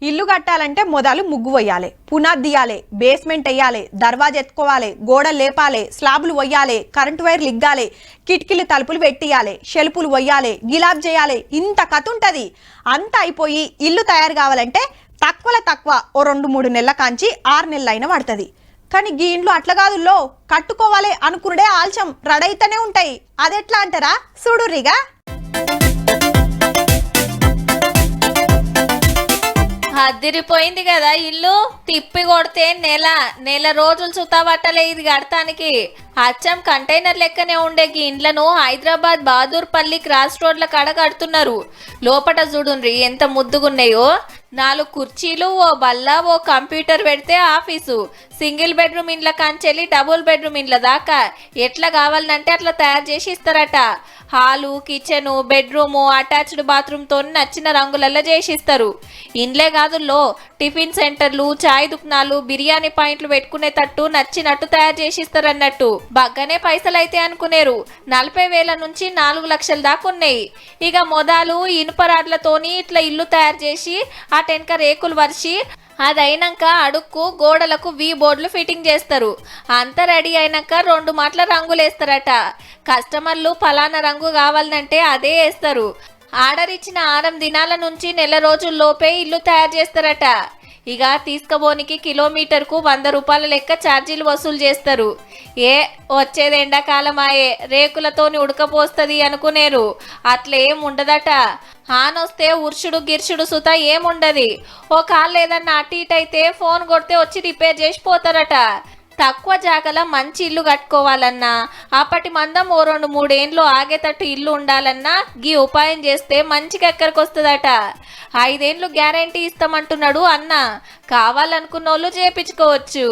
ఇల్లు కట్టాలంటే మొదలు ముగ్గు వేయాలి, పునాది తీయాలి, బేస్మెంట్ వేయాలి, దర్వాజా ఎత్తుకోవాలి, గోడలు లేపాలి, స్లాబులు వేయాలి, కరెంటు వైర్లు ఇగ్గాలి, కిటికీలు తలుపులు పెట్టియాలి, షెల్పులు వేయాలి, గిలాబ్ చేయాలి. ఇంత కథ ఉంటుంది. అంతా అయిపోయి ఇల్లు తయారు కావాలంటే తక్కువ ఓ 2-3 నెలల కాంచి 6 నెలలైనా పడుతుంది. కానీ గీ ఇండ్లు అట్లా కాదుల్లో, కట్టుకోవాలి అనుకునే ఆల్చం రడైతేనే ఉంటాయి. అదెట్లా అంటారా చూడుర్రిగా. అదిరిపోయింది కదా ఇల్లు. తిప్పి కొడితే నెల రోజులు సుతాబట్టలే ఇది కడతానికి. అచ్చం కంటైనర్ లెక్కనే ఉండే ఈ ఇండ్లను హైదరాబాద్ బహదూర్పల్లి క్రాస్ రోడ్ల కాడ కడుతున్నారు. లోపట చూడుండ్రి ఎంత ముద్దుగున్నాయో. 4 కుర్చీలు, ఓ బల్ల, ఓ కంప్యూటర్ పెడితే ఆఫీసు. సింగిల్ బెడ్రూమ్ ఇండ్ల కాంచెల్లి డబుల్ బెడ్రూమ్ ఇండ్ల దాకా ఎట్లా కావాలంటే అట్లా తయారు చేసి ఇస్తారట. హాలు, కిచెను, బెడ్రూము, అటాచ్డ్ బాత్రూమ్తో నచ్చిన రంగులలో చేసిస్తారు. ఇండ్లే కాదుల్లో టిఫిన్ సెంటర్లు, చాయ్ దుకాణాలు, బిర్యానీ పాయింట్లు పెట్టుకునేటట్టు నచ్చినట్టు తయారు చేసిస్తారు అన్నట్టు. బగ్గనే పైసలు అయితే అనుకునేరు. 40,000 నుంచి 4 లక్షల దాకా ఉన్నాయి. ఇక మొదలు ఇనుప రాడ్లతోని ఇట్లా ఇల్లు తయారు చేసి ఆ టెన్క రేకులు వరిచి అదైనాక అడుక్కు గోడలకు వి బోర్డులు ఫిట్టింగ్ చేస్తారు. అంతా రెడీ అయినాక 2 మాటల రంగులు వేస్తారట. కస్టమర్లు ఫలానా రంగు కావాలంటే అదే వేస్తారు. ఆర్డర్ ఇచ్చిన 6 దినాల నుంచి నెల రోజుల్లోపే ఇల్లు తయారు చేస్తారట. ఇక తీసుకుపోనికి కిలోమీటర్కు 100 రూపాయల లెక్క ఛార్జీలు వసూలు చేస్తారు. వచ్చేది ఎండాకాలమాయే, రేకులతోని ఉడకపోస్తుంది అనుకునేరు. అట్లేం ఉండదట. హానొస్తే ఉర్షుడు గిర్షుడు సుత ఏముండది. ఓ కాళ్ళు ఏదన్నా అటు ఇటు అయితే ఫోన్ కొడితే వచ్చి రిపేర్ చేసి పోతారట. తక్కువ జాగల మంచి ఇల్లు కట్టుకోవాలన్నా, అప్పటి మందం ఓ 2-3 ఏండ్లు ఆగేటట్టు ఇల్లు ఉండాలన్నా గీ ఉపాయం చేస్తే మంచిగా ఎక్కడికి వస్తుందట. 5 ఏండ్లు గ్యారంటీ ఇస్తామంటున్నాడు అన్న. కావాలనుకున్నోళ్ళు చేపించుకోవచ్చు.